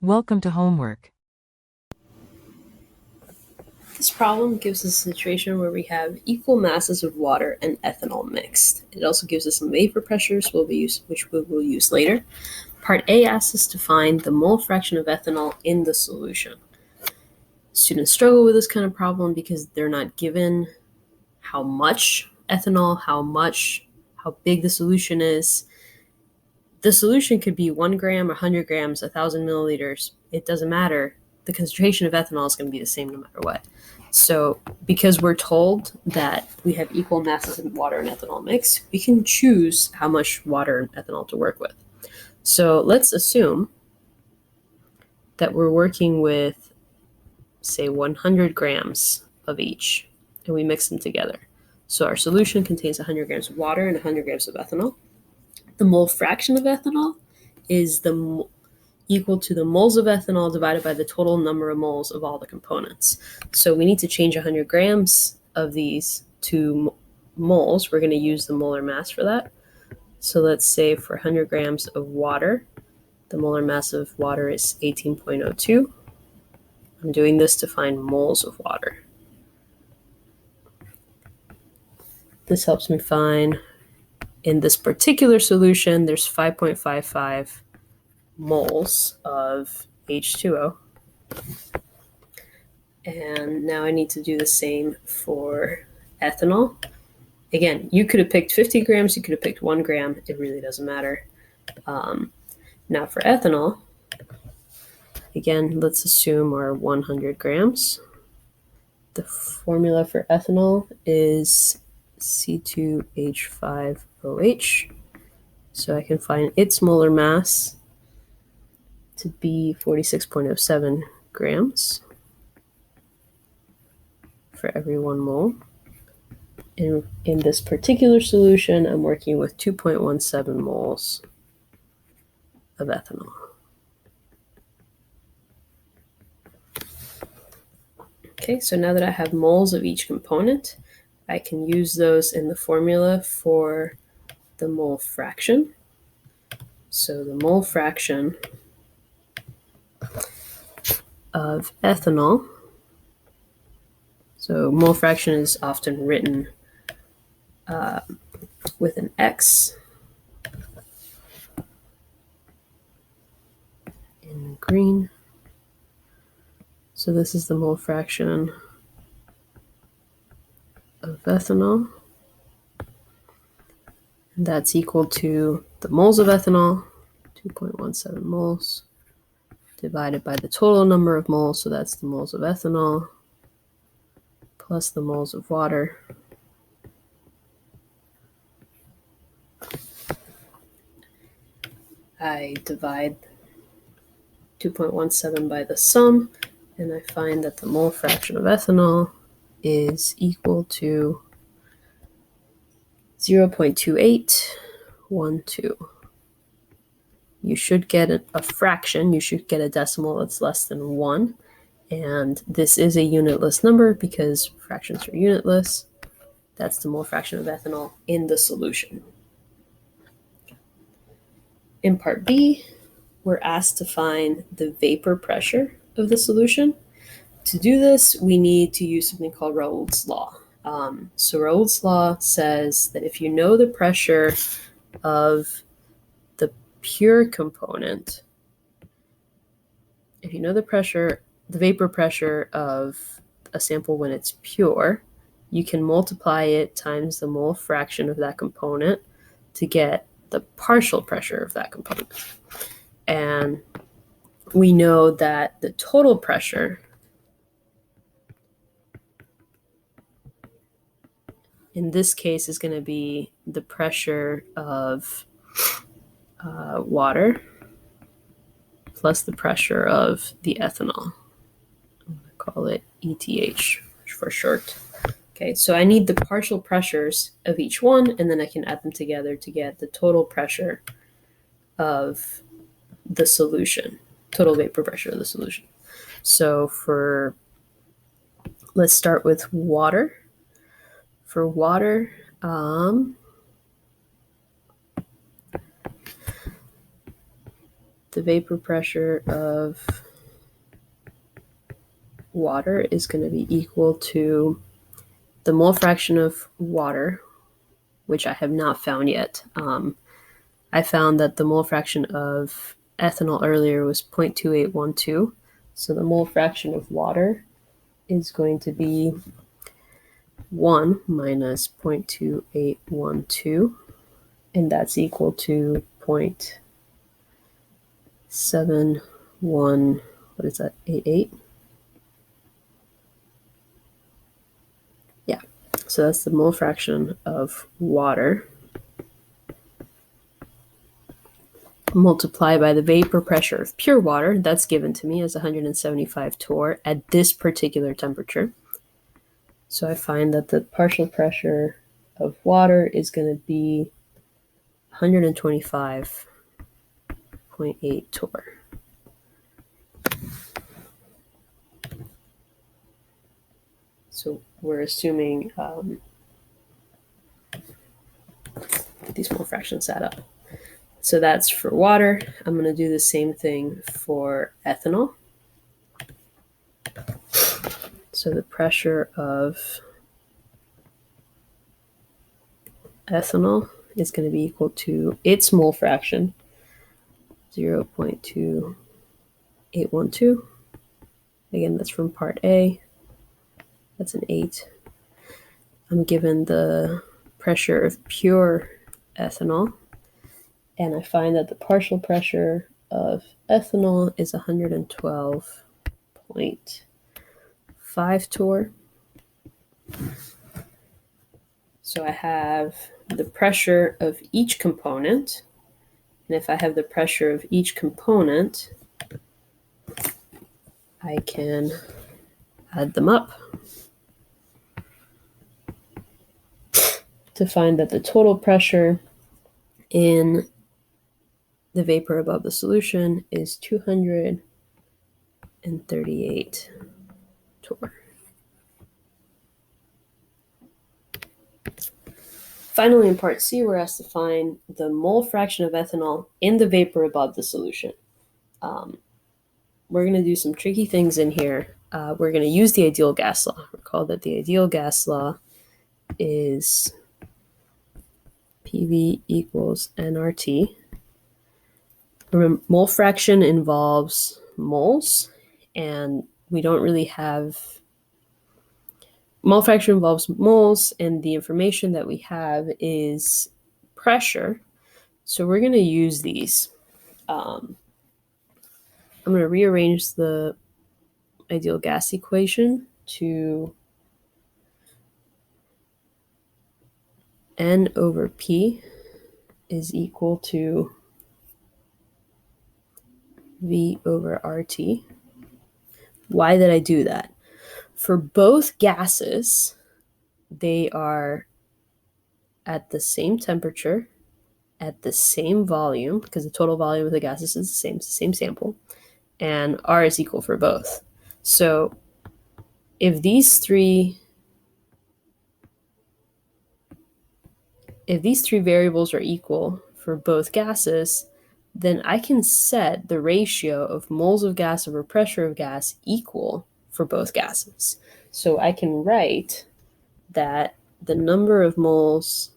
Welcome to homework. This problem gives us a situation where we have equal masses of water and ethanol mixed. It also gives us some vapor pressures which we will use later. Part A asks us to find the mole fraction of ethanol in the solution. Students struggle with this kind of problem because they're not given how much ethanol, how big the solution is. The solution could be 1 gram, 100 grams, 1,000 milliliters. It doesn't matter. The concentration of ethanol is going to be the same no matter what. So because we're told that we have equal masses of water and ethanol mixed, we can choose how much water and ethanol to work with. So let's assume that we're working with, say, 100 grams of each, and we mix them together. So our solution contains 100 grams of water and 100 grams of ethanol. The mole fraction of ethanol is equal to the moles of ethanol divided by the total number of moles of all the components. So we need to change 100 grams of these to moles. We're going to use the molar mass for that. So let's say for 100 grams of water, the molar mass of water is 18.02. I'm doing this to find moles of water. This helps me find, in this particular solution, there's 5.55 moles of H2O. And now I need to do the same for ethanol. Again, you could have picked 50 grams, you could have picked 1 gram, it really doesn't matter. Now for ethanol, again, let's assume our 100 grams. The formula for ethanol is C2H5OH. So I can find its molar mass to be 46.07 grams for every 1 mole. In this particular solution, I'm working with 2.17 moles of ethanol. Okay, so now that I have moles of each component, I can use those in the formula for the mole fraction. So the mole fraction of ethanol, so mole fraction is often written with an X in green. So this is the mole fraction of ethanol. And that's equal to the moles of ethanol, 2.17 moles, divided by the total number of moles, so that's the moles of ethanol, plus the moles of water. I divide 2.17 by the sum, and I find that the mole fraction of ethanol is equal to 0.2812. You should get a fraction, you should get a decimal that's less than 1, and this is a unitless number because fractions are unitless. That's the mole fraction of ethanol in the solution. In part B, we're asked to find the vapor pressure of the solution. To do this, we need to use something called Raoult's law. So Raoult's law says that if you know the pressure of the pure component, if you know the vapor pressure of a sample when it's pure, you can multiply it times the mole fraction of that component to get the partial pressure of that component. And we know that the total pressure in this case is going to be the pressure of water plus the pressure of the ethanol. I'm going to call it ETH for short. Okay, so I need the partial pressures of each one, and then I can add them together to get the total pressure of the solution, total vapor pressure of the solution. So let's start with water. For water, the vapor pressure of water is going to be equal to the mole fraction of water, which I have not found yet. I found that the mole fraction of ethanol earlier was 0.2812. So the mole fraction of water is going to be 1 minus 0.2812, and that's equal to 0.71, what is that, 88? Yeah, so that's the mole fraction of water multiplied by the vapor pressure of pure water. That's given to me as 175 torr at this particular temperature. So I find that the partial pressure of water is going to be 125.8 torr. So we're assuming these mole fractions add up. So that's for water. I'm going to do the same thing for ethanol. So the pressure of ethanol is going to be equal to its mole fraction, 0.2812. Again, that's from part A. That's an 8. I'm given the pressure of pure ethanol, and I find that the partial pressure of ethanol is 112.5 torr. So I have the pressure of each component, and if I have the pressure of each component, I can add them up to find that the total pressure in the vapor above the solution is 238 torr. Finally, in part C, we're asked to find the mole fraction of ethanol in the vapor above the solution. We're going to do some tricky things in here. We're going to use the ideal gas law. Recall that the ideal gas law is PV equals nRT. Remember, mole fraction involves moles, and we don't really have... Mole fraction involves moles, and the information that we have is pressure. So we're going to use these. I'm going to rearrange the ideal gas equation to N over P is equal to V over RT. Why did I do that? For both gases, they are at the same temperature, at the same volume, because the total volume of the gases is the same, it's the same sample, and R is equal for both. So if these three variables are equal for both gases, then I can set the ratio of moles of gas over pressure of gas equal for both gases. So I can write that the number of moles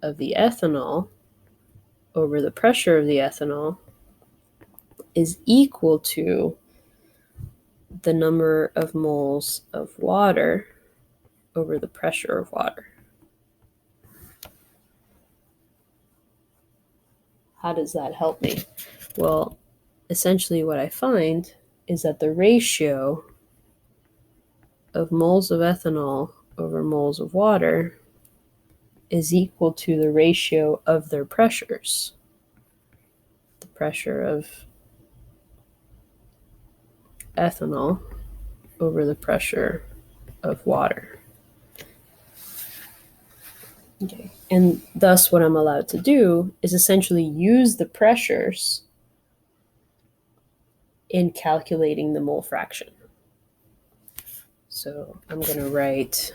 of the ethanol over the pressure of the ethanol is equal to the number of moles of water over the pressure of water. How does that help me? Well, essentially what I find is that the ratio of moles of ethanol over moles of water is equal to the ratio of their pressures. The pressure of ethanol over the pressure of water. Okay. And thus what I'm allowed to do is essentially use the pressures in calculating the mole fraction. So I'm going to write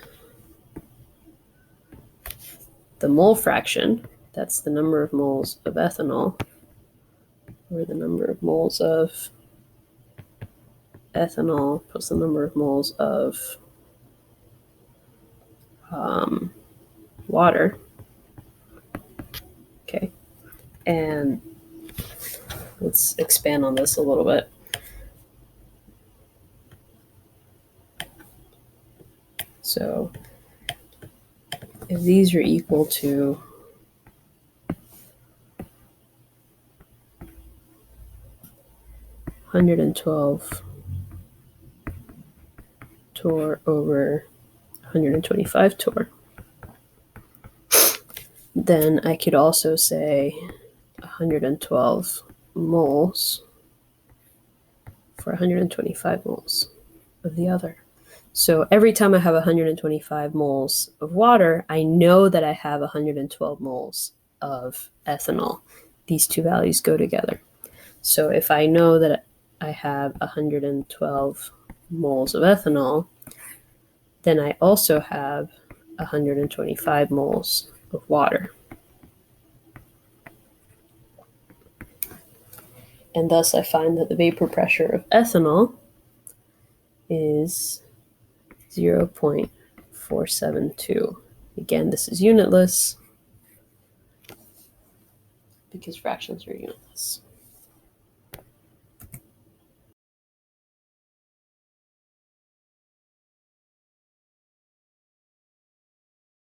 the mole fraction, that's the number of moles of ethanol over the number of moles of ethanol plus the number of moles of water. Okay, and let's expand on this a little bit. So if these are equal to 112 torr over 125 torr, then I could also say 112 moles for 125 moles of the other. So every time I have 125 moles of water, I know that I have 112 moles of ethanol. These two values go together. So if I know that I have 112 moles of ethanol, then I also have 125 moles of water. And thus I find that the vapor pressure of ethanol is 0.472. Again, this is unitless because fractions are unitless.